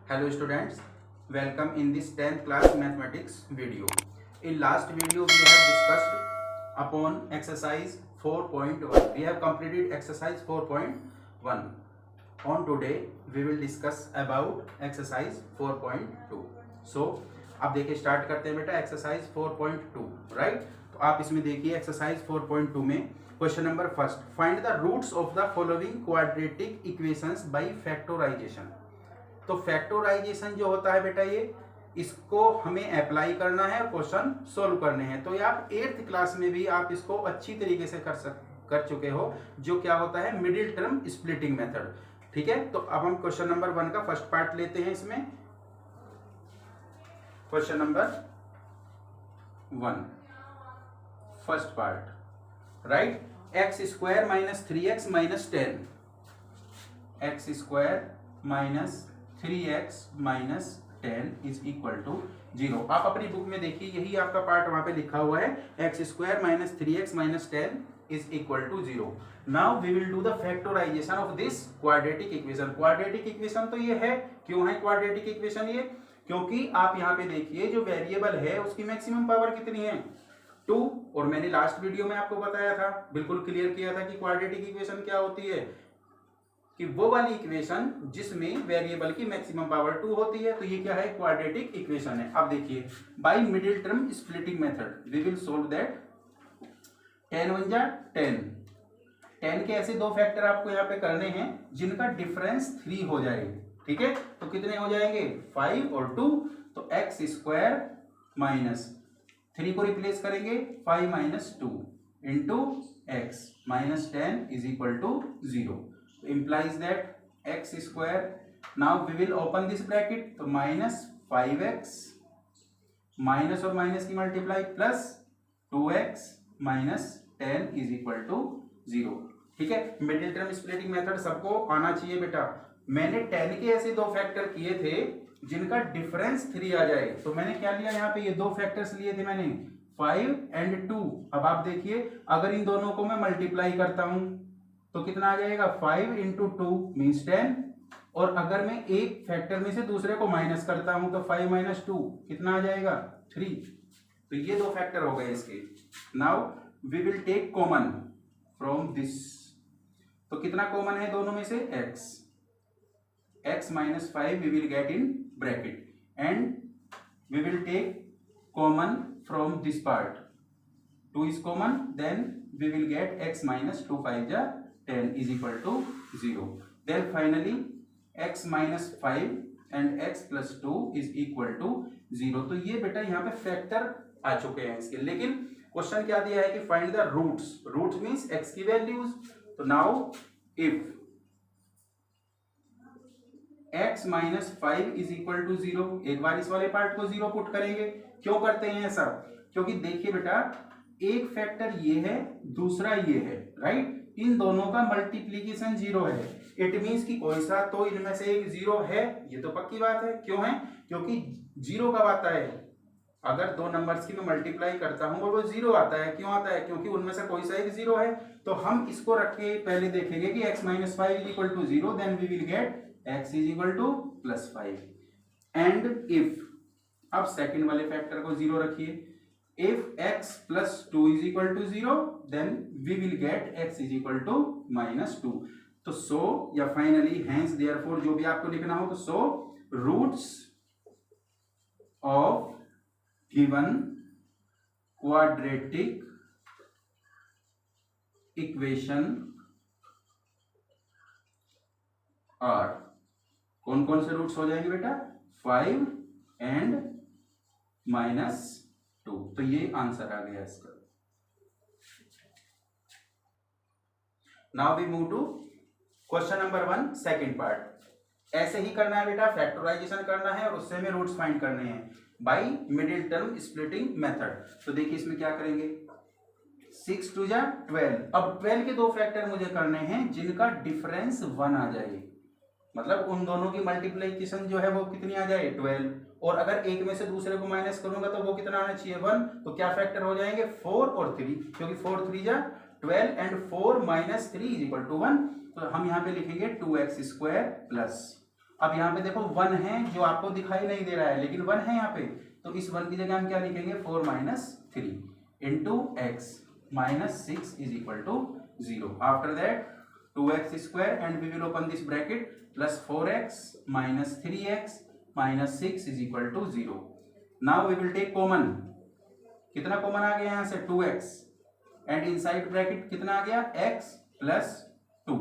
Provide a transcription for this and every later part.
Hello students, welcome in this 10th class mathematics video. In last video we have discussed upon exercise 4.1. We have completed exercise 4.1. On today we will discuss about exercise 4.2. So अब देखिए start करते हैं बेटा exercise 4.2 right. तो आप इसमें देखिए exercise 4.2 में question number first, find the roots of the following quadratic equations by factorization. तो फैक्टराइजेशन जो होता है बेटा ये इसको हमें अप्लाई करना है, क्वेश्चन सोल्व करने हैं। तो ये आप 8th क्लास में भी आप इसको अच्छी तरीके से कर चुके हो, जो क्या होता है मिडिल टर्म स्प्लिटिंग मेथड। ठीक है, तो अब हम क्वेश्चन नंबर 1 का फर्स्ट पार्ट लेते हैं। इसमें question number 1 first part right, x square minus 3x minus 10, x square minus 3x minus 10 is equal to 0। आप अपनी बुक में देखिए यही आपका पार्ट वहां पे लिखा हुआ है, x square minus 3x minus 10 is equal to 0। Now we will do the factorization of this quadratic equation. Quadratic equation तो ये है, क्यों है क्वाड्रेटिक इक्वेशन ये? क्योंकि आप यहाँ पे देखिए जो वेरिएबल है उसकी मैक्सिमम पावर कितनी है 2। और मैंने लास्ट वीडियो में आपको बताया था, बिल्कुल क्लियर किया था कि क्वाड्रेटिक इक्वेशन क्या होती है, कि वो वाली इक्वेशन जिसमें वेरिएबल की मैक्सिमम पावर 2 होती है। तो ये क्या है क्वाड्रेटिक इक्वेशन है। अब देखिए by middle term splitting method we will solve that. 10 1 जा 10 के ऐसे दो फैक्टर आपको यहाँ पे करने हैं जिनका डिफरेंस 3 हो जाए। ठीक है, तो कितने हो जाएंगे 5 और 2। तो एक्स स्क्वायर माइनस 3 को रिप्लेस करेंगे 5 minus 2 into x minus 10 is equal to 0। implies that x square, now we will open this bracket, तो minus 5x माइनस और माइनस की multiply plus 2x minus 10 is equal to 0। ठीक है, middle term splitting method सबको आना चाहिए बेटा। मैंने 10 के ऐसे दो फैक्टर किए थे जिनका डिफरेंस 3 आ जाए, तो मैंने क्या लिया यहाँ पे, ये दो फैक्टर्स लिए थे मैंने 5 एंड 2। अब आप देखिए अगर इन दोनों को मैं मल्टीप्लाई करता हूं तो कितना आ जाएगा 5 इंटू 2 मीन्स 10। और अगर मैं एक फैक्टर में से दूसरे को माइनस करता हूं तो 5 माइनस 2 कितना आ जाएगा 3। तो ये दो फैक्टर हो गए इसके। Now we will take common from this, तो कितना कॉमन है दोनों में से x minus 5 we will get in bracket and we will take common from this part, 2 is common, then we will get x minus 2 5 जा 10 is equal to 0. Then finally x minus 5 and x plus 2 is equal to 0. तो ये बेटा यहाँ पे factor आ चुके हैं इसके, लेकिन क्वेश्चन क्या दिया है कि find the roots. Roots means x की वैल्यूज। तो now if x minus 5 is equal to 0, एक बार इस वाले पार्ट को 0 पुट करेंगे। क्यों करते हैं ऐसा? क्योंकि देखिए बेटा एक फैक्टर ये है दूसरा ये है राइट, इन दोनों का मल्टीप्लीकेशन 0 है। इट मींस कि कोई सा तो इनमें से एक 0 है, ये तो पक्की बात है। क्यों है? क्योंकि 0 कब आता है, अगर दो नंबर्स की मैं मल्टीप्लाई करता हूं और वो 0 आता है। क्यों आता है? क्योंकि उनमें से कोई सा एक 0 है। तो हम इसको रख के पहले देखेंगे कि x minus 5 is equal to 0, then we will get x is equal to plus 5 and if, अब सेकंड वाले फैक्टर को 0 रखिए, if x plus 2 is equal to 0 then we will get x is equal to minus 2। तो so या finally hence therefore जो भी आपको लिखना हो, तो so roots of given quadratic equation are, कौन कौन से रूट्स हो जाएंगे बेटा 5 एंड माइनस 2। तो ये आंसर आ गया इसका। Now we move to question number 1 second part. ऐसे ही करना है बेटा, फैक्टराइजेशन करना है और उससे हमें रूट्स फाइंड करने हैं by middle term splitting method. तो देखिए इसमें क्या करेंगे, 6 2 जा 12। अब 12 के दो फैक्टर मुझे करने हैं जिनका डिफरेंस 1 आ जाए, मतलब उन दोनों की मल्टीप्लिकेशन जो है वो कितनी आ जाए 12। और अगर एक में से दूसरे को माइनस करूंगा तो वो कितना आना चाहिए 1। तो क्या फैक्टर हो जाएंगे 4 और 3, क्योंकि 4 3 जा 12 and 4 minus 3 is equal to 1। तो हम यहाँ पे लिखेंगे 2x स्क्वायर प्लस, अब यहाँ पे देखो 1 है जो आपको दिखाई नहीं दे रहा है, लेकिन 1 है यहाँ पे, तो इस 1 की जगह हम क्या लिखेंगे 4 minus 3 into x minus 6 is equal to 0. After that 2x square and we will open this bracket plus 4x minus 3x minus 6 is equal to 0. Now we will take common. कितना कॉमन आ गया यहाँ से 2x and inside bracket कितना आ गया x plus 2.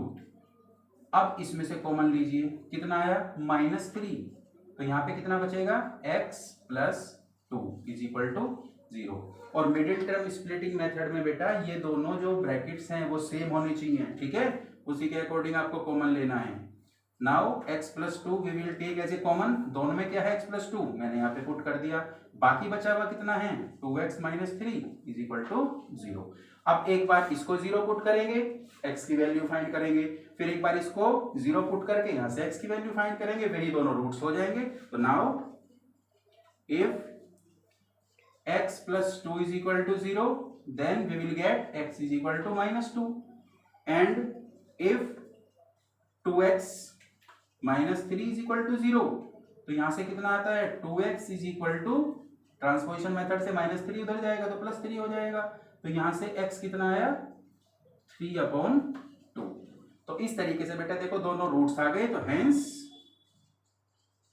अब इसमें से common लीजिए, कितना आया -3, तो यहाँ पे कितना बचेगा x plus 2 is equal to 0. और मिडिल टर्म स्प्लिटिंग मेथड में बेटा ये दोनों जो ब्रैकेट्स हैं वो सेम होनी चाहिए, ठीक है, उसी के अकॉर्डिंग आपको कॉमन लेना है. Now x plus 2 we will take as a common. दोनों में क्या है x प्लस 2, मैंने यहाँ पे पुट कर दिया. बाकी बचा हुआ कितना है 2x minus 3 is equal to 0. अब एक बार इसको 0 पुट करेंगे, x की वैल्यू फाइंड करेंगे, फिर एक बार इसको 0 पुट करके यहाँ से x की वैल्यू फाइंड करेंगे, फिर ये दोनों रूट्स हो जाएंगे. तो now if x plus 2 is equal to 0, then we will get x is equal to minus 2. And if 2x minus 3 is equal to 0, तो यहां से कितना आता है 2x is equal to transposition method से -3 उधर जाएगा तो +3 हो जाएगा. तो यहां से x कितना आया 3/2. तो इस तरीके से बेटा देखो दोनों रूट्स आ गए. तो हेंस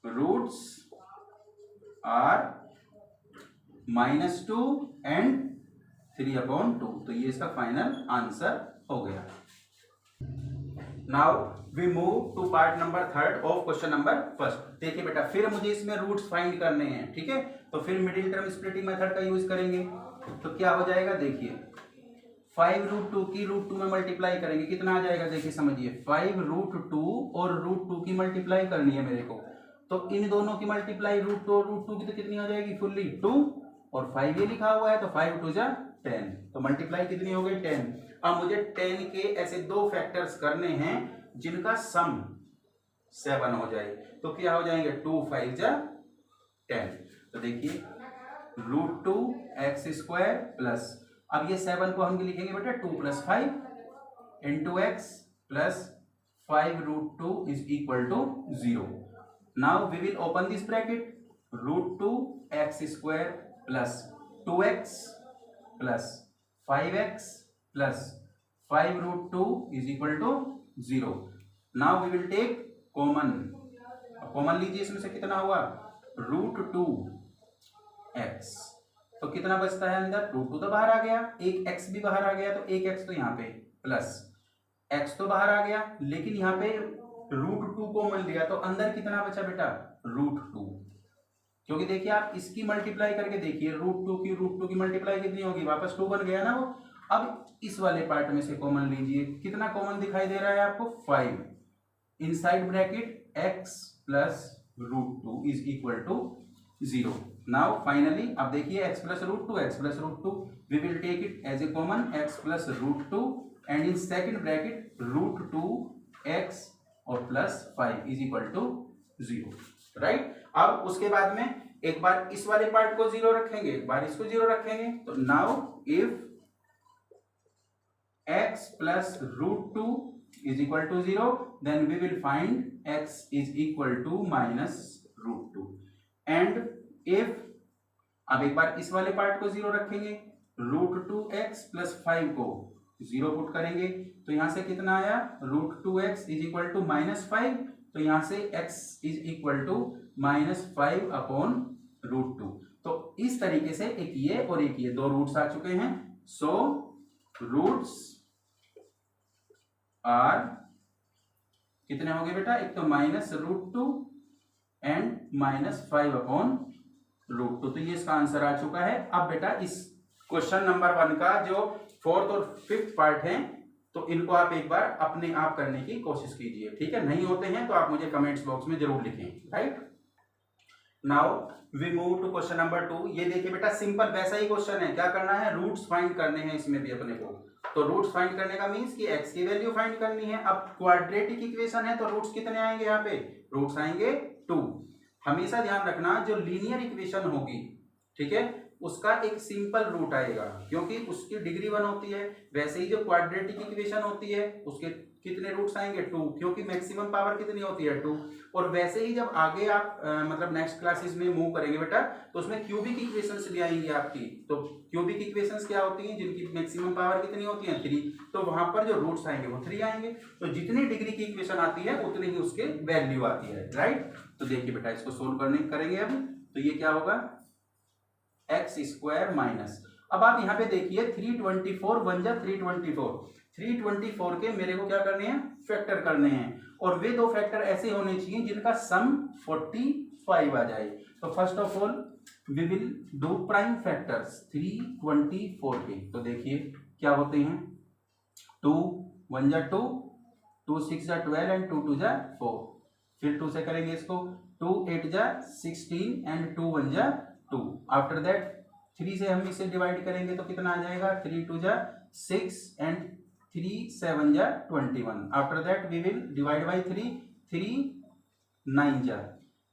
रूट्स आर -2 एंड 3/2. तो ये इसका फाइनल आंसर हो गया. Now we move to part number 3 of question number 1. देखिए बेटा फिर मुझे इसमें रूट्स फाइंड करने हैं, ठीक है, तो फिर मिडिल टर्म स्प्लिटिंग मेथड का यूज करेंगे. तो क्या हो जाएगा देखिए 5√2 की √2 में मल्टीप्लाई करेंगे, कितना आ जाएगा देखिए समझिए 5√2 और √2 की मल्टीप्लाई करनी है मेरे को. तो इन दोनों की मल्टीप्लाई √2 और √2 की तो कितनी हो जाएगी फुल्ली 2 और 5 ये लिखा हुआ है तो 5 2 जा 10. तो मल्टीप्लाई कितनी हो गई 10. अब मुझे 10 के ऐसे दो फैक्टर्स करने हैं जिनका सम 7 हो जाए. तो क्या हो जाएंगे 2 5 जा 10. तो देखिए √2x² प्लस, अब ये 7 को हम लिखेंगे बेटा 2 + 5 into x plus 5√2 is equal to 0. Now we will open this bracket. √2x² plus 2x plus 5x plus 5√2 is equal to 0. Now we will take common. Common लीजिए, इसमें से कितना हुआ √2x. तो कितना बचता है अंदर √2 तो बाहर आ गया, एक x भी बाहर आ गया, तो एक x तो यहाँ पे प्लस x तो बाहर आ गया, लेकिन यहाँ पे √2 कॉमन लिया तो अंदर कितना बचा बेटा √2. क्योंकि देखिए आप इसकी मल्टीप्लाई करके देखिए √2 की मल्टीप्लाई कितनी होगी, वापस 2 बन गया ना वो. अब इस वाले पार्ट में से कॉमन लीजिए, कितना कॉमन दिखाई दे रहा है आपको 5. Inside bracket x plus √2 is equal to 0. Now finally अब देखिए x plus √2 we will take it as a common x plus √2 and in second bracket √2x और plus 5 is equal to 0. Right. अब उसके बाद में एक बार इस वाले पार्ट को 0 रखेंगे, एक बार इसको 0 रखेंगे. तो now if x plus √2 is equal to 0 then we will find x is equal to -√2. And if अब एक बार इस वाले पार्ट को 0 रखेंगे, √2x प्लस 5 को 0 पुट करेंगे, तो यहां से कितना आया √2x इज इक्वल टू -5. तो यहां से x इज इक्वल टू -5/√2. तो इस तरीके से एक ये और एक ये दो रूट्स आ चुके हैं. सो रूट्स आर कितने होंगे बेटा, एक तो -√2 एंड -5/√2. तो ये इसका आंसर आ चुका है. अब बेटा इस क्वेश्चन नंबर 1 का जो 4th और 5th पार्ट है तो इनको आप एक बार अपने आप करने की कोशिश कीजिए, ठीक है. नहीं होते हैं तो आप मुझे कमेंट्स बॉक्स में जरूर लिखें. Right. Now we move to question number 2. ये देखिए बेटा सिंपल वैसा ही क्वेश्चन है. क्या करना है रूट्स फाइंड करने हैं इसमें भी अपने को. तो रूट्स फाइंड करने का मींस कि x की वैल्यू फाइंड करनी है. अब क्वाड्रेटिक इक्वेशन है तो रूट्स कितने आएंगे, यहाँ पे रूट्स आएंगे 2. हमेशा ध्यान रखना जो लीनियर इक्वेशन होगी, ठीक है, उसका एक सिंपल रूट आएगा क्योंकि उसकी डिग्री 1 होती है. वैसे ही जो क्वाड्रेटिक इक्वेशन होती है उसके कितने रूट्स आएंगे 2, क्योंकि मैक्सिमम पावर कितनी होती है 2। और वैसे ही जब आगे आप मतलब नेक्स्ट क्लासेस में मूव करेंगे बेटा, तो उसमें क्यूबिक इक्वेशंस भी आएंगी आपकी। तो क्यूबिक इक्वेशंस क्या होती हैं, जिनकी मैक्सिमम पावर कितनी होती है 3, तो वहां पर जो रूट्स आएंगे वो 3 आएंगे। तो जितनी डिग्री की इक्वेशन आती है उतनी ही उसके वैल्यू आती है, राइट। तो देखिए बेटा इसको सोल्व करेंगे अब। तो ये क्या होगा, एक्स स्क्वायर माइनस, अब आप यहाँ पे देखिए 324 वन जा 324 के मेरे को क्या करने हैं, फैक्टर करने हैं। और वे दो फैक्टर ऐसे होने चाहिए जिनका सम 45 आ जाए। तो first of all we will do prime factors 324 के। तो देखिए क्या होते हैं, 2 1 जा 2, 2 6 जा 12 एंड 2 2 जा 4। फिर 2 से करेंगे इसको, 2 8 जा 16 एंड 2 1 जा 2। आफ्टर दैट 3 से हम इसे डिवाइड करेंगे तो कितना आ जाएगा, 3 2 जा 6 एंड 3 7 जा 21। After that we will divide by 3, 3 9 जा,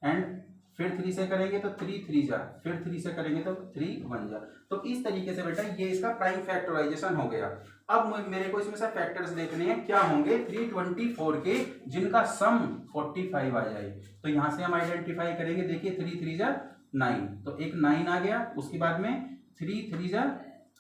एंड फिर 3 से करेंगे तो 3 3 जा, फिर 3 से करेंगे तो 3 1 जा। तो इस तरीके से बेटा ये इसका प्राइम फैक्टराइजेशन हो गया। अब मेरे को इसमें से फैक्टर्स देखने हैं क्या होंगे 324 के जिनका सम 45 आ जाए। तो यहां से हम आइडेंटिफाई करेंगे, देखिए 3 3 जा 9, तो एक 9 आ गया। उसके बाद में 3 3 जा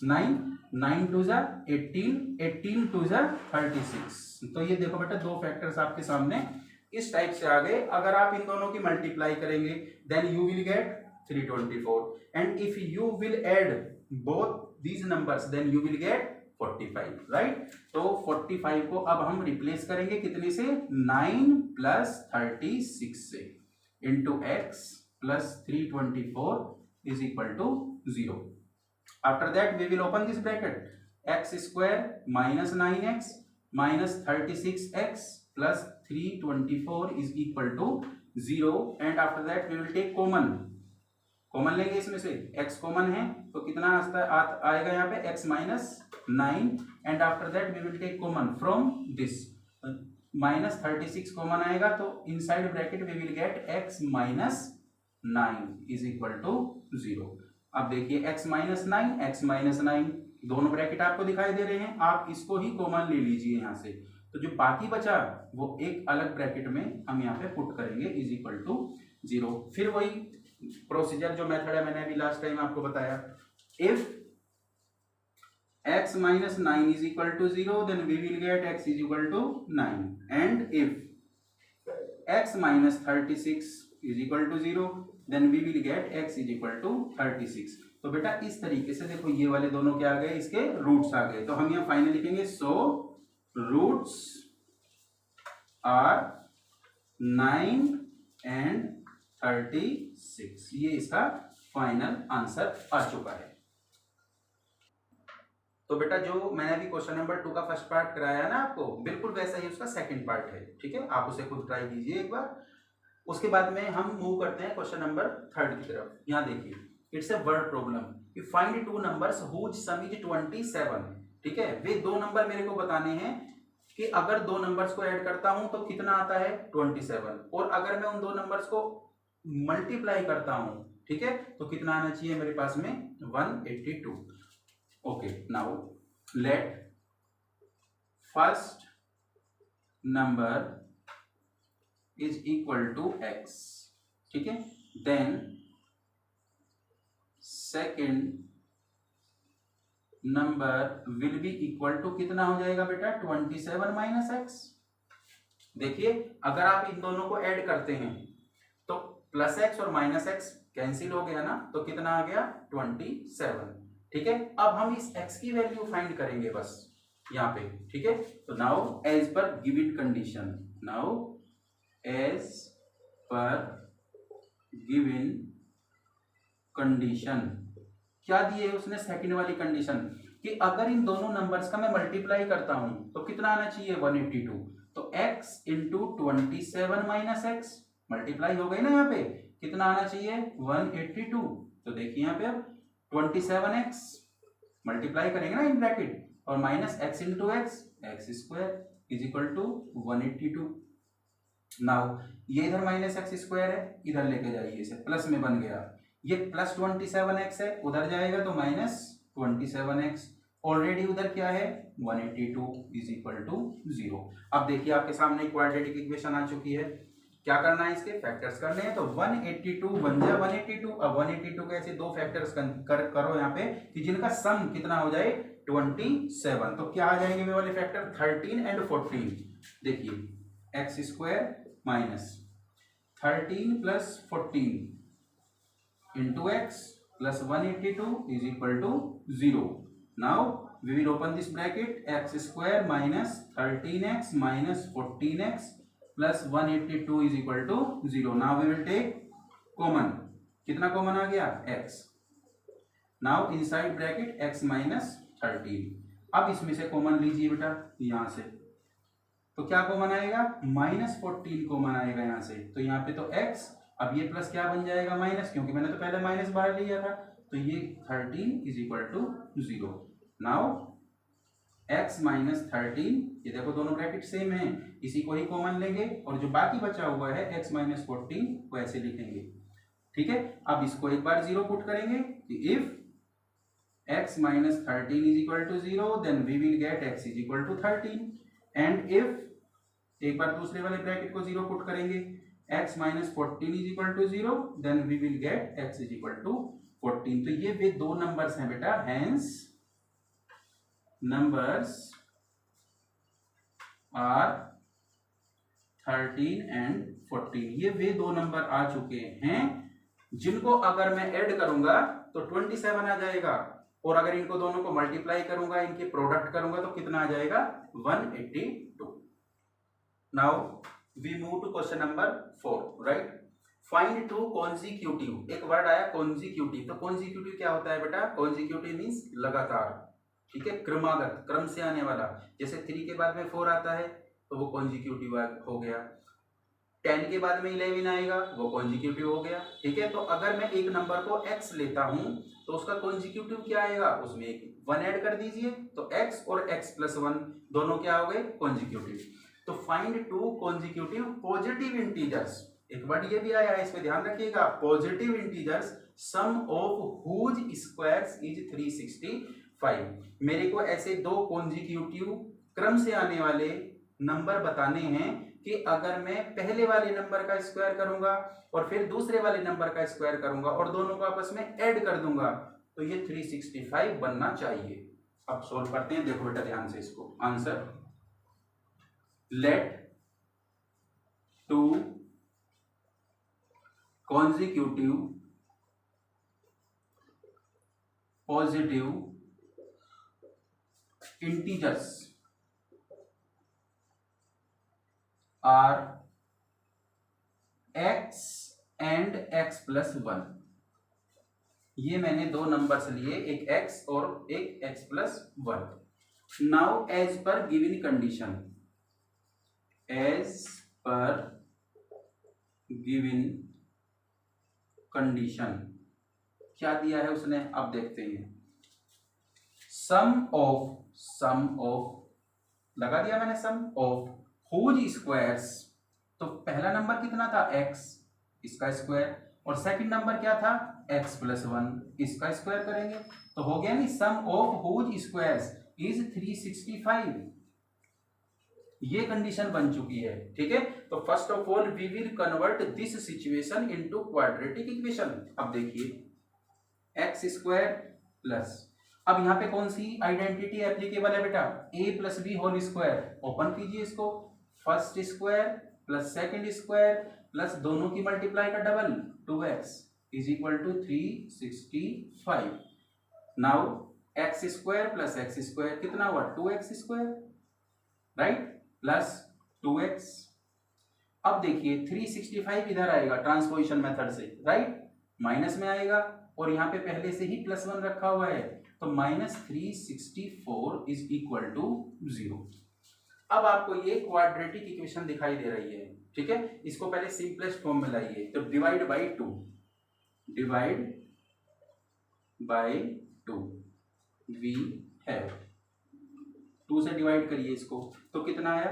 9, 9 2 जा 18, 18 2 जा 36। तो ये देखो बेटा दो फैक्टर्स आपके सामने इस टाइप से आ गए। अगर आप इन दोनों की मल्टीप्लाई करेंगे then you will get 324, and if you will add both these numbers then you will get 45, right. तो 45 को अब हम रिप्लेस करेंगे कितने से, 9 प्लस 36 से, into x plus 324 is equal to 0। After that we will open this bracket, x square minus 9x minus 36x plus 324 is equal to 0। And after that we will take common लेंगे इसमें से, x common है तो कितना आएगा यहाँ पे, x minus 9, and after that we will take common from this, minus 36 common आएगा तो inside bracket we will get x minus 9 is equal to 0। अब देखिए x माइनस 9, x माइनस 9 दोनों ब्रैकेट आपको दिखाई दे रहे हैं, आप इसको ही कॉमन ले लीजिए यहाँ से। तो जो बाकी बचा वो एक अलग ब्रैकेट में हम यहाँ पे पुट करेंगे इज इक्वल टू 0। फिर वही प्रोसीजर जो मेथड है मैंने अभी लास्ट टाइम आपको बताया, if x minus 9 is equal to 0 then we will get x is equal to 9, and if x minus 36 is equal to 0 then we will get x is equal to 36। तो बेटा इस तरीके से देखो ये वाले दोनों क्या आ गए, इसके रूट्स आ गए। तो हम यहाँ फाइनल लिखेंगे, सो रूट्स आर 9 एंड 36। ये इसका फाइनल आंसर आ चुका है। तो बेटा जो मैंने अभी क्वेश्चन नंबर 2 का फर्स्ट पार्ट कराया ना आपको, बिल्कुल वैसा ही उसका सेकंड पार्ट है, ठीक है। आप उसे खुद ट्राई कीजिए एक बार। उसके बाद में हम मूव करते हैं क्वेश्चन नंबर 3 की तरफ। यहाँ देखिए, it's a word problem, you find two numbers whose sum is 27। ठीक है, वे दो नंबर मेरे को बताने हैं कि अगर दो नंबर्स को ऐड करता हूं तो कितना आता है 27, और अगर मैं उन दो नंबर्स को मल्टीप्लाई करता हूं, ठीक है, तो कितना आना चाहिए मेरे पास में 182। Okay, now let first number is equal to x, ठीक है, then second number will be equal to कितना हो जाएगा बेटा 27 माइनस एक्स। देखिए अगर आप इन दोनों को ऐड करते हैं तो प्लस एक्स और माइनस एक्स कैंसिल हो गया ना, तो कितना आ गया 27। ठीक है, अब हम इस x की वैल्यू फाइंड करेंगे बस यहाँ पे, ठीक है। तो now as per given condition, now as per given condition क्या दी है उसने, सेकंड वाली कंडीशन कि अगर इन दोनों नंबर्स का मैं मल्टीप्लाई करता हूं तो कितना आना चाहिए 182। तो x into 27 minus x multiply हो गई ना, यहाँ पे कितना आना चाहिए 182। तो देखिए यहाँ पे अब 27x मल्टीप्लाई करेंगे ना इन ब्रैकेट, और minus x into x, x square is equal to 182। Now ये इधर माइनस एक्स स्क्वायर है, इधर लेके जाइए इसे, प्लस में बन गया, ये प्लस 27x है, उधर जाएगा तो माइनस 27x, ऑलरेडी उधर क्या है 182 इज इक्वल टू 0। अब देखिए आपके सामने क्वाड्रेटिक इक्वेशन आ चुकी है, क्या करना है, इसके फैक्टर्स करने हैं। तो 182 बन जाए 182। अब 182 के ऐसे दो फैक्टर्स करो यहाँ पे कि जिनका सम कितना हो जाए 27। तो क्या आ जाएंगे वे वाले फैक्टर 13 एंड 14। देखिए x square minus 13 plus 14 into x plus 182 is equal to 0। Now we will open this bracket, x square minus 13x minus 14x plus 182 is equal to 0. Now we will take common, कितना common आ गया x. Now inside bracket x minus 13. अब इसमें से common लीजिए बेटा, यहां से तो क्या कॉमन आएगा -14 कॉमन आएगा यहाँ से। तो यहाँ पे तो x, अब ये प्लस क्या बन जाएगा माइनस, क्योंकि मैंने तो पहले माइनस बाहर लिया था। तो ये 13 is equal to 0। Now x minus 13, ये देखो दोनों ब्रैकेट सेम है, इसी को ही कॉमन लेंगे और जो बाकी बचा हुआ है x माइनस 14 को ऐसे लिखेंगे। ठीक है, अब इसको एक बार 0 पुट करेंगे कि if x minus 13 is equal to 0 then we will get x is equal to 13। And if एक बार दूसरे वाले ब्रैकेट को 0 पुट करेंगे x minus 14 is equal to 0 then we will get x is equal to 14। तो ये वे दो numbers हैं बेटा, हैंस numbers are 13 and 14। ये वे दो नंबर आ चुके हैं जिनको अगर मैं ऐड करूंगा तो 27 आ जाएगा, और अगर इनको दोनों को मल्टीप्लाई करूंगा, इनके प्रोडक्ट करूंगा तो कितना आ जाएगा 182। Now we move to question number 4, right. Find two consecutive, एक वर्ड आया कॉन्जिक्यूटिव। तो कॉन्जिक्यूटिव क्या होता है बेटा, कॉन्जिक्यूटिव मीन्स लगातार, ठीक है, क्रमागत, क्रम से आने वाला। जैसे 3 के बाद में 4 आता है तो वो कॉन्जिक्यूटिव हो गया, 10 के बाद में 11 आएगा वो कॉन्जिक्यूटिव हो गया। ठीक है, तो अगर मैं एक नंबर को x लेता हूं तो उसका कॉन्जिक्यूटिव क्या आएगा, उसमें एक 1 ऐड कर दीजिए तो x और x प्लस 1 दोनों क्या हो गए कॉन्जिक्यूटिव। तो find two consecutive positive integers, एक वर्ड ये भी आया है, इसमें ध्यान रखिएगा, positive integers sum of whose squares is 365। मेरे को ऐसे दो कॉन्जिक्यूटिव क्रम से आने वाले नंबर बताने हैं कि अगर मैं पहले वाले नंबर का स्क्वायर करूंगा और फिर दूसरे वाले नंबर का स्क्वायर करूंगा और दोनों को आपस में ऐड कर दूंगा तो ये 365 बनना चाहिए। अब सोल्व करते हैं, देखो बेटा ध्यान से इसको। Answer, let two consecutive positive integers are x and x plus 1। ये मैंने दो नंबर्स लिए, एक x और एक x plus 1। Now as per given condition, as per given condition क्या दिया है उसने, अब देखते हैं। सम ऑफ लगा दिया मैंने, सम ऑफ हुज स्क्वायर्स, तो पहला नंबर कितना था x, इसका स्क्वायर, और सेकंड नंबर क्या था x प्लस 1, इसका स्क्वायर करेंगे तो हो गया नहीं, sum of whose squares is 365। ये कंडीशन बन चुकी है। ठीक है, तो first of all we will convert this situation into quadratic equation. अब देखिए एक्स स्क्वायर प्लस, अब यहाँ पे कौन सी आइडेंटिटी एप्लीकेबल है बेटा, a plus B whole square. Open कीजिए इसको, first square plus second square plus दोनों की मल्टीप्लाई का double 2x is equal to 365। Now x square plus x square कितना हुआ 2x square, right, plus 2x। अब देखिए 365 इधर आएगा ट्रांसपोजिशन मेथड से, राइट, माइनस में आएगा और यहाँ पे पहले से ही प्लस 1 रखा हुआ है तो -364 इज इक्वल टू 0। अब आपको ये क्वाड्रेटिक इक्वेशन दिखाई दे रही है। ठीक है, इसको पहले सिंपलेस्ट फॉर्म में लाइए, तो डिवाइड बाई 2 वी हैव 2 से डिवाइड करिए इसको, तो कितना आया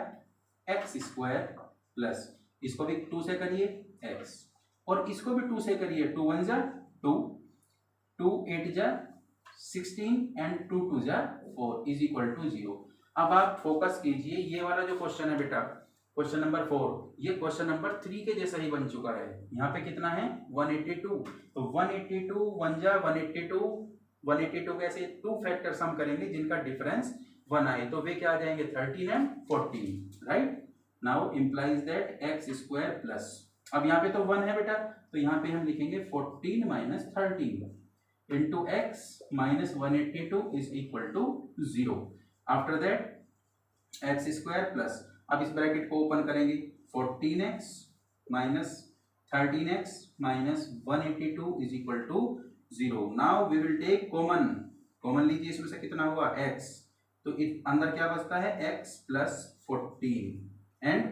एक्स स्क्वायर प्लस, इसको भी 2 से करिए x और इसको भी 2 से करिए, 2 1 जा 2, 2 8 जा 16 एंड 2 2 जा 4 इज इक्वल टू 0। अब आप फोकस कीजिए, ये वाला जो क्वेश्चन है बेटा, क्वेश्चन नंबर 4, ये क्वेश्चन नंबर 3 के जैसा ही बन चुका है। यहाँ पे कितना है 182, तो 182 1 जा 182, 182 कैसे 2 फैक्टर सम करेंगे जिनका डिफरेंस 1 आए, तो वे क्या आ जाएंगे 13 and 14, right. Now implies that x square plus, अब यहाँ पे तो 1 है बेटा, तो यहाँ पे हम लिखेंगे 14 minus 13 into x minus 182 is equal to 0। After that x square plus, अब इस ब्रैकेट को ओपन करेंगे, 14x minus 13x minus 182 is equal to 0। Now we will take common, common लीजिए, इसमें से कितना हुआ x, तो अंदर क्या बचता है x plus 14 and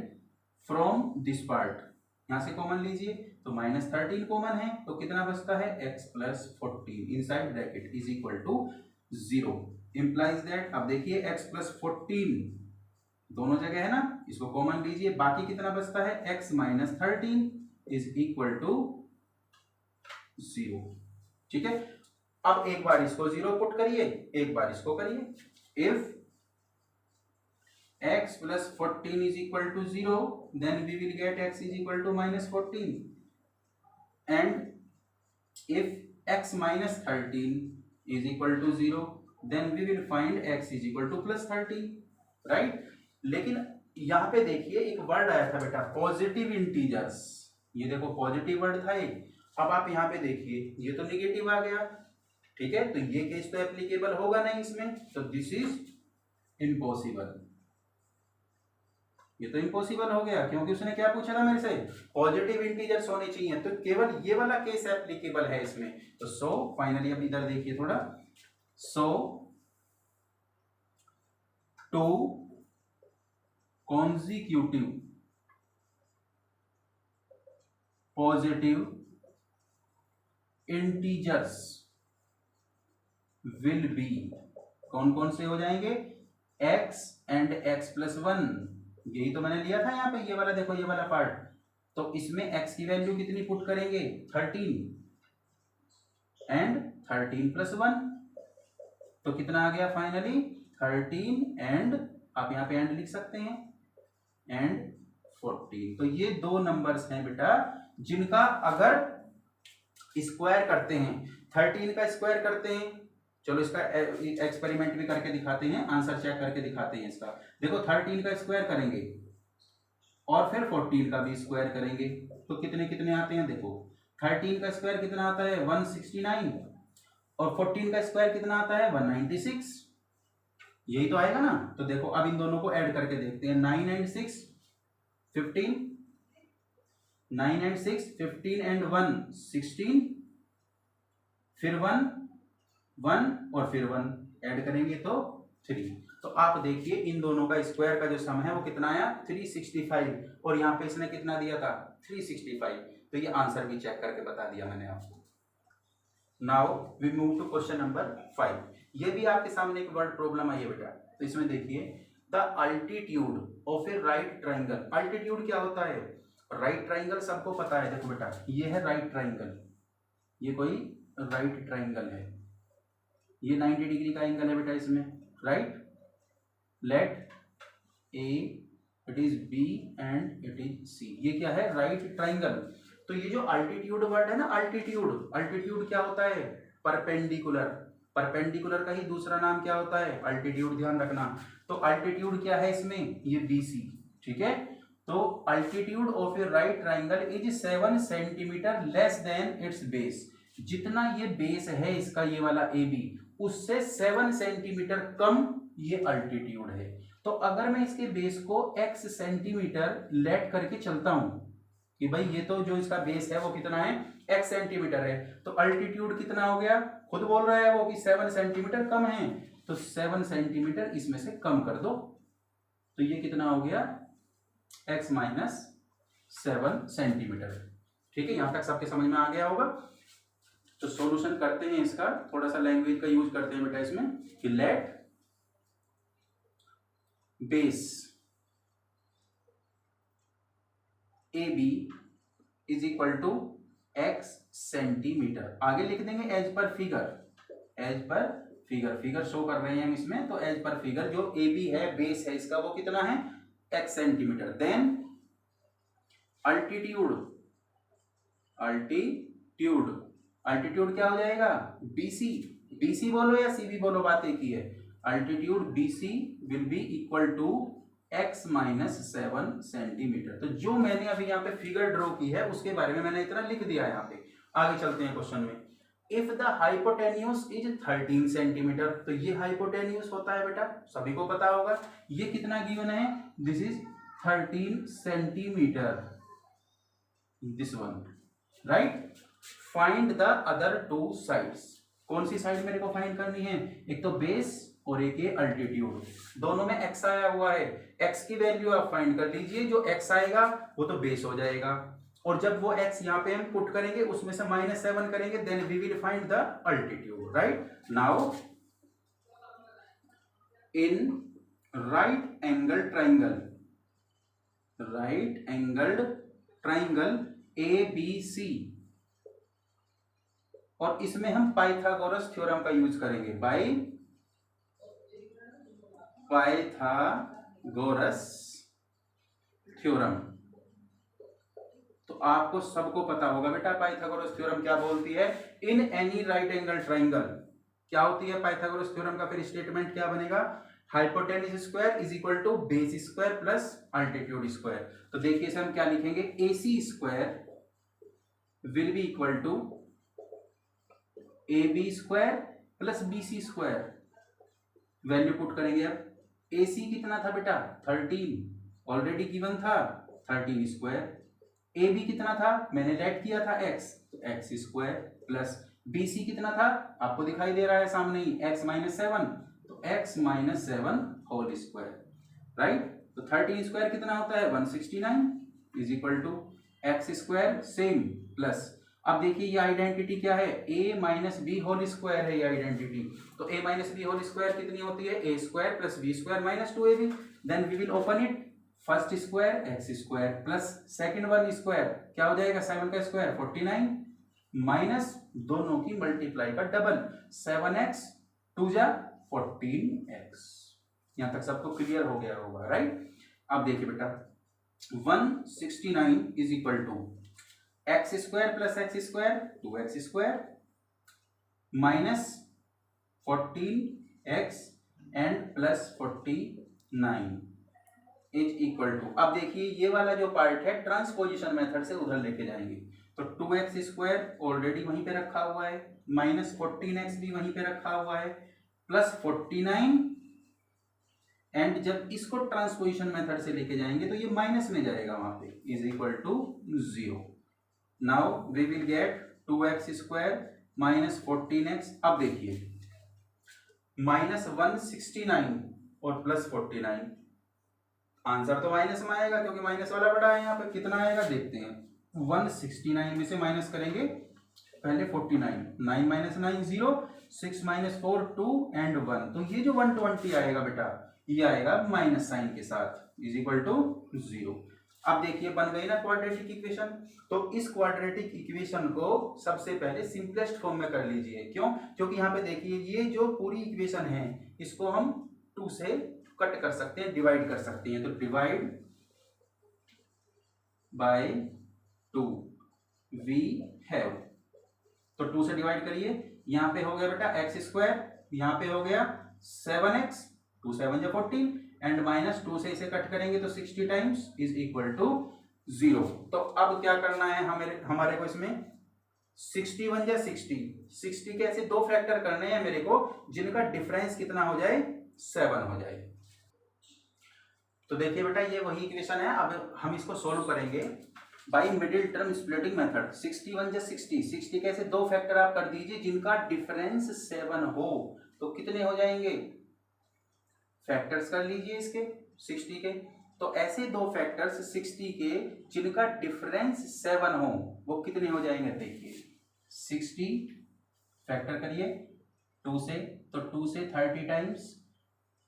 from this part यहां से कॉमन लीजिए, तो माइनस 13 कॉमन है, तो कितना बचता है x plus 14 inside bracket is equal to 0। Implies that, अब देखिए x प्लस 14 दोनों जगह है ना, इसको कॉमन लीजिए, बाकी कितना बचता है x minus 13 is equal to 0, ठीक है। अब एक बार इसको 0 पुट करिए, एक बार इसको करिए, if x plus 14 is equal to 0, then we will get x is equal to minus 14, and if x minus 13 is equal to 0, then we will find x is equal to plus 13, right। लेकिन यहाँ पे देखिए एक word आया था बेटा positive integers, ये देखो पॉजिटिव वर्ड था ये, अब आप यहाँ पे देखिए ये तो निगेटिव आ गया, ठीक है, तो ये केस तो एप्लीकेबल होगा नहीं इसमें, तो दिस इज इम्पॉसिबल, ये तो इम्पॉसिबल हो गया, क्योंकि उसने क्या पूछा था मेरे से, पॉजिटिव इंटीजर्स होने चाहिए, तो केवल ये वाला केस एप्लीकेबल है इसमें, तो सो फाइनली अब इधर देखिए थोड़ा, सो to consecutive positive integers will be, कौन कौन से हो जाएंगे, x and x plus 1, यही तो मैंने लिया था यहाँ पे, ये वाला देखो ये वाला पार्ट, तो इसमें x की वैल्यू कितनी पुट करेंगे 13 एंड 13 प्लस 1, तो कितना आ गया फाइनली 13 एंड, आप यहाँ पे एंड लिख सकते हैं, एंड 14। तो ये दो नंबर्स हैं बेटा जिनका अगर स्क्वायर करते हैं, 13 का स्क्वायर करते हैं, चलो इसका एक्सपेरिमेंट भी करके दिखाते हैं, आंसर चेक करके दिखाते हैं इसका, देखो 13 का स्क्वायर करेंगे और फिर 14 का भी स्क्वायर करेंगे, तो कितने कितने आते हैं, देखो 13 का स्क्वायर कितना आता है 169 और 14 का स्क्वायर कितना आता है 196, यही तो आएगा ना। तो देखो अब इन दोनों को ऐड करके देखते हैं, 9 एंड 6 15, 9 एंड 6 15 एंड 1 16, फिर 1 1 और फिर 1 ऐड करेंगे तो 3, तो आप देखिए इन दोनों का स्क्वायर का जो सम है वो कितना आया 365, और यहाँ पे इसने कितना दिया था 365, तो ये आंसर भी चेक करके बता दिया मैंने आपको। Now we move to question number 5, ये भी आपके सामने एक वर्ड प्रॉब्लम आई है बेटा, तो इसमें देखिए the altitude of A right triangle, altitude क्या होता है, राइट ट्राइंगल सबको पता है, देखो बेटा ये है राइट ट्राइंगल, ये कोई राइट ट्राइंगल है, ये 90 डिग्री का एंगल है बेटा इसमें, right, let A it is B and it is C, ये क्या है राइट ट्राइंगल। तो ये जो अल्टीट्यूड वर्ड है ना, अल्टीट्यूड, अल्टीट्यूड क्या होता है परपेंडिकुलर, परपेंडिकुलर का ही दूसरा नाम क्या होता है अल्टीट्यूड, ध्यान रखना। तो अल्टीट्यूड क्या है इसमें, ये BC, ठीक है। तो altitude of A right triangle is 7 centimetre less than it's base, जितना ये बेस है इसका ये वाला AB उससे 7 सेंटीमीटर कम ये अल्टीट्यूड है। तो अगर मैं इसके बेस को x सेंटीमीटर लेट करके चलता हूं कि भाई ये तो जो इसका बेस है वो कितना है x सेंटीमीटर है, तो अल्टीट्यूड कितना हो गया, खुद बोल रहा है वो कि 7 सेंटीमीटर कम है, तो 7 सेंटीमीटर इसमें से कम कर दो, तो ये कितना हो गया x माइनस 7 सेंटीमीटर, ठीक है। यहां तक सबके समझ में आ गया होगा। तो सॉल्यूशन करते हैं इसका, थोड़ा सा लैंग्वेज का यूज करते हैं बेटा इसमें कि let base AB is equal to x centimetre, आगे लिख देंगे as per figure, as per figure show कर रहे हैं हम इसमें, तो एज पर फिगर जो ए बी है, बेस है इसका, वो कितना है x सेंटीमीटर। देन अल्टीट्यूड क्या हो जाएगा, BC बोलो या CB बोलो, बात एक ही है। Altitude BC will be equal to x minus 7 centimetre. तो जो मैंने अभी यहाँ पे फिगर ड्रॉ की है उसके बारे में मैंने इतना लिख दिया है यहाँ पे। आगे चलते हैं क्वेश्चन में। If the hypotenuse is 13 centimetre, तो ये हाइपोटेन्यूज होता है बेटा, सभी को पता होगा। ये कितना गिवन है, this is 13 centimetre, this one, right. Find the other two sides. कौन सी साइड मेरे को फाइंड करनी है, एक तो बेस और एक है अल्टीट्यूड। दोनों में x आया हुआ है, x की वैल्यू आप फाइंड कर लीजिए, जो x आएगा वो तो बेस हो जाएगा, और जब वो x यहाँ पे हम पुट करेंगे उसमें से -7 करेंगे, then we will find the altitude, right. Now in right angled triangle ABC, और इसमें हम पाइथागोरस थ्योरम का यूज करेंगे, पाइथागोरस थ्योरम। तो आपको सबको पता होगा बेटा पाइथागोरस थ्योरम क्या बोलती है। In any right angle triangle क्या होती है पाइथागोरस थ्योरम का, फिर स्टेटमेंट क्या बनेगा, hypotenuse square is equal to base square plus altitude square. तो देखिए इसे हम क्या लिखेंगे, AC square will be equal to AB square plus BC square. Value put करेंगे अब, AC कितना था बेटा 13 ऑलरेडी गिवन था, 13 स्क्वायर। AB कितना था, मैंने लेट किया था x, तो x स्क्वायर प्लस BC कितना था, आपको दिखाई दे रहा है सामने ही, x माइनस 7, तो x minus 7 whole square, right. तो 13 स्क्वायर कितना होता है 169 is equal to x square same plus, अब देखिए ये आइडेंटिटी क्या है, a minus B whole square है ये आइडेंटिटी। तो a minus B whole square कितनी होती है, a square plus B square minus 2ab। Then we will open it, first square x square plus second one square क्या हो जाएगा, 7 का स्क्वायर 49 माइनस दोनों की मल्टीप्लाई का डबल, 7x 2 जा 14x। यहां तक सबको क्लियर हो गया होगा, राइट। अब देखिए बेटा 169 is equal to x square plus x square 2x square minus 14x and plus 49 is equal to, अब देखिए ये वाला जो पार्ट है ट्रांसपोजिशन मेथड से उधर लेके जाएंगे, तो 2x स्क्वायर ऑलरेडी वहीं पे रखा हुआ है, माइनस 14x भी वहीं पे रखा हुआ है, प्लस 49, एंड जब इसको ट्रांसपोजिशन मेथड से लेके जाएंगे तो ये माइनस में जाएगा वहां पे, is equal to 0। Now we will get 2x square minus 14x। अब देखिए माइनस 169 और प्लस 49, आंसर तो माइनस में आएगा क्योंकि माइनस वाला बड़ा है यहाँ पे, कितना आएगा देखते हैं। 169 में से माइनस करेंगे पहले 49, 9 माइनस 9 0, 6 माइनस 4 2 एंड 1, तो ये जो 120 आएगा बेटा ये आएगा माइनस साइन के साथ, इज इक्वल टू 0। अब देखिए बन गई ना क्वाड्रेटिक इक्वेशन। तो इस क्वाड्रेटिक इक्वेशन को सबसे पहले सिंपलेस्ट फॉर्म में कर लीजिए, क्यों, क्योंकि यहाँ पे देखिए ये जो पूरी इक्वेशन है इसको हम 2 से कट कर सकते हैं, डिवाइड कर सकते हैं, तो डिवाइड बाय 2 वी हैव, तो 2 से डिवाइड करिए, यहाँ पे हो गया बेटा x स्क्वायर, यहाँ पे हो गया 7x, 2 7 जा 14 एंड माइनस 2 से इसे कट करेंगे तो 60 टाइम्स इज इक्वल टू 0। तो अब क्या करना है हमारे को इसमें 61 जा 60 के ऐसे 2 फैक्टर करने हैं मेरे को जिनका डिफरेंस कितना हो जाए 7 हो जाए। तो देखिए बेटा ये वही इक्वेशन है, अब हम इसको सोल्व करेंगे by middle term splitting method. 61 जा 60 के ऐसे 2 फैक्टर आप कर दीजिए जिनका डिफरेंस 7 हो, तो कितने हो जाएंगे, फैक्टर्स कर लीजिए इसके 60 के। तो ऐसे 2 फैक्टर्स 60 के जिनका डिफरेंस 7 हो वो कितने हो जाएंगे, देखिए 60 फैक्टर करिए 2 से, तो 2 से 30 टाइम्स,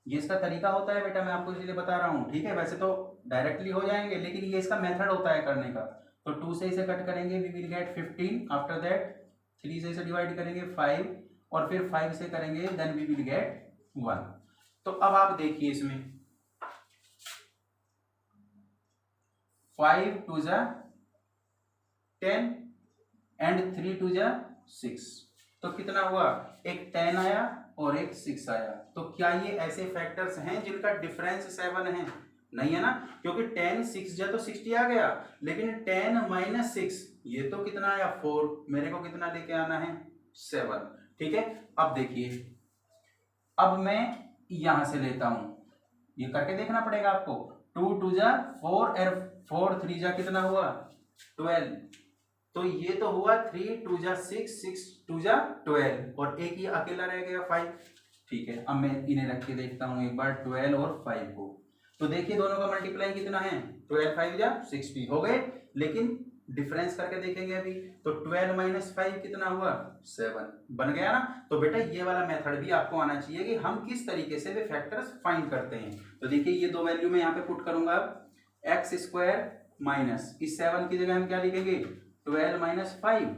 ये इसका तरीका होता है बेटा, मैं आपको इसलिए बता रहा हूँ, ठीक है। वैसे तो डायरेक्टली हो जाएंगे लेकिन ये इसका मेथड होता है करने का। तो 2 से इसे कट करेंगे we will get 15, after that 3 से इसे डिवाइड करेंगे 5 और फिर 5 से करेंगे, देन वी विल गेट 1। तो अब आप देखिए इसमें 5 2 जा 10 एंड 3 2 जा 6, तो कितना हुआ, एक 10 आया और एक 6 आया। तो क्या ये ऐसे फैक्टर्स हैं जिनका डिफरेंस 7 है? नहीं है ना, क्योंकि 10 6 जा तो 60 आ गया, लेकिन 10 माइनस 6 ये तो कितना आया 4, मेरे को कितना लेके आना है 7। ठीक है, अब देखिए, अब मैं यहां से लेता हूं, ये करके देखना पड़ेगा आपको। 2 2 जा 4 और 4 3 जा कितना हुआ 12, तो ये तो हुआ 3 2 जा 6 6 2 जा 12 और एक ये अकेला रह गया 5। ठीक है, अब मैं इन्हें रख के देखता हूं एक बार 12 और 5 को, तो देखिए दोनों का मल्टीप्लाई कितना है 12 5 जा 60 हो गए, लेकिन डिफरेंस करके देखेंगे अभी, तो 12 माइनस 5 कितना हुआ 7 बन गया ना। तो बेटा ये वाला मेथड भी आपको आना चाहिए कि हम किस तरीके से वे फैक्टर्स फाइंड करते हैं। तो देखिए ये दो वैल्यू मैं यहाँ पे पुट करूंगा, एक्स स्क्वायर माइनस इस 7 की जगह हम क्या लिखेंगे 12 माइनस 5,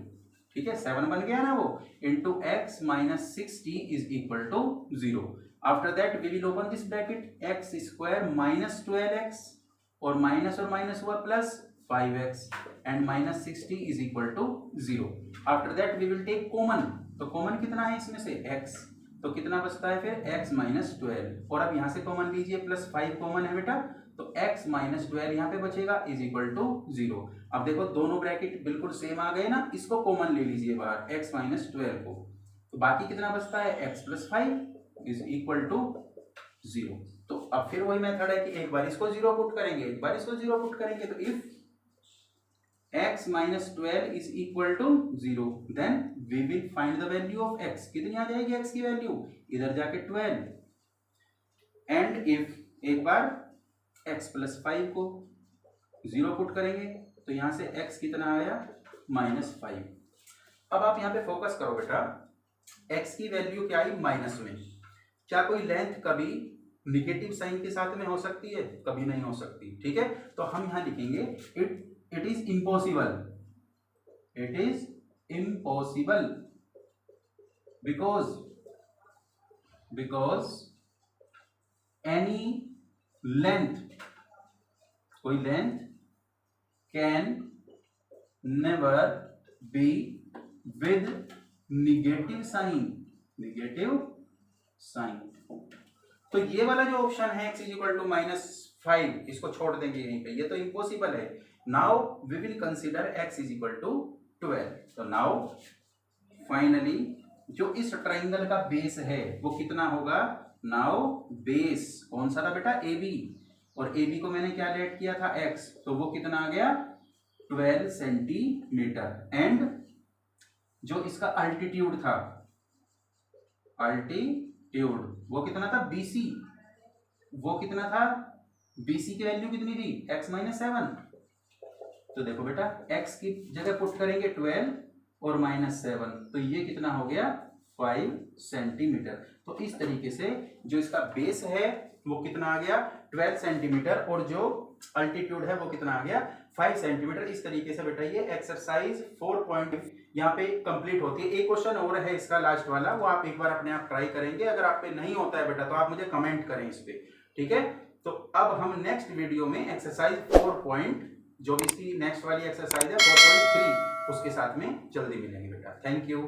ठीक है 7 बन गया ना वो, into x minus 60 is equal to 0। After that we will open this bracket, x square minus 12x और माइनस हुआ plus 5x and minus 60 is equal to 0। After that we will take common, तो common कितना है इसमें से x, तो कितना बचता है फिर x माइनस 12, और अब यहाँ से कॉमन लीजिए प्लस 5 कॉमन है बेटा, तो x माइनस 12 यहाँ पे बचेगा इज इक्वल टू 0। अब देखो दोनों ब्रैकेट बिल्कुल सेम आ गए ना, इसको कॉमन ले लीजिए बाहर x माइनस 12 को, तो बाकी कितना बचता है x plus 5 is equal to 0। तो अब फिर वही मेथड है कि एक बार इसको 0 पुट करेंगे, एक बार इसको 0 पुट करेंगे, तो if x minus 12 is equal to 0, then we will find the value of x। कितनी आ जाएगी x की वैल्यू, इधर जाके 12, एंड इफ एक बार x प्लस 5 को 0 पुट करेंगे, तो यहां से x कितना आया -5। अब आप यहाँ पे फोकस करो बेटा, x की वैल्यू क्या आई माइनस में, क्या कोई लेंथ कभी निगेटिव साइन के साथ में हो सकती है, कभी नहीं हो सकती। ठीक है, तो हम यहां लिखेंगे it is impossible, it is impossible because any length, कोई length can never be with negative sign। तो ये वाला जो ऑप्शन है x इक्वल टू -5, इसको छोड़ देंगे यहीं पे, ये तो इम्पॉसिबल है। Now we will consider x is equal to 12। तो नाउ फाइनली जो इस ट्राइंगल का बेस है वो कितना होगा, नाउ बेस कौन सा था बेटा AB, और AB को मैंने क्या लेट किया था x, तो वो कितना आ गया 12 सेंटीमीटर, एंड जो इसका अल्टीट्यूड था, अल्टीट्यूड वो कितना था BC, वो कितना था BC की वैल्यू कितनी थी x माइनस 7। तो देखो बेटा x की जगह पुट करेंगे 12 और -7, तो ये कितना हो गया 5 सेंटीमीटर। तो इस तरीके से जो इसका बेस है वो कितना आ गया 12 सेंटीमीटर, और जो अल्टीट्यूड है वो कितना आ गया 5 सेंटीमीटर। इस तरीके से बेटा ये एक्सरसाइज 4 यहाँ पे कंप्लीट होती है। एक क्वेश्चन और है इसका लास्ट वाला, वो आप एक बार अपने आप ट्राई करेंगे, अगर आप पे नहीं होता है बेटा तो आप मुझे कमेंट करें इस पे। ठीक है, तो अब हम नेक्स्ट वीडियो में एक्सरसाइज 4 जो इसकी नेक्स्ट वाली एक्सरसाइज है 4.3 उसके साथ में जल्दी मिलेंगे बेटा। Thank you.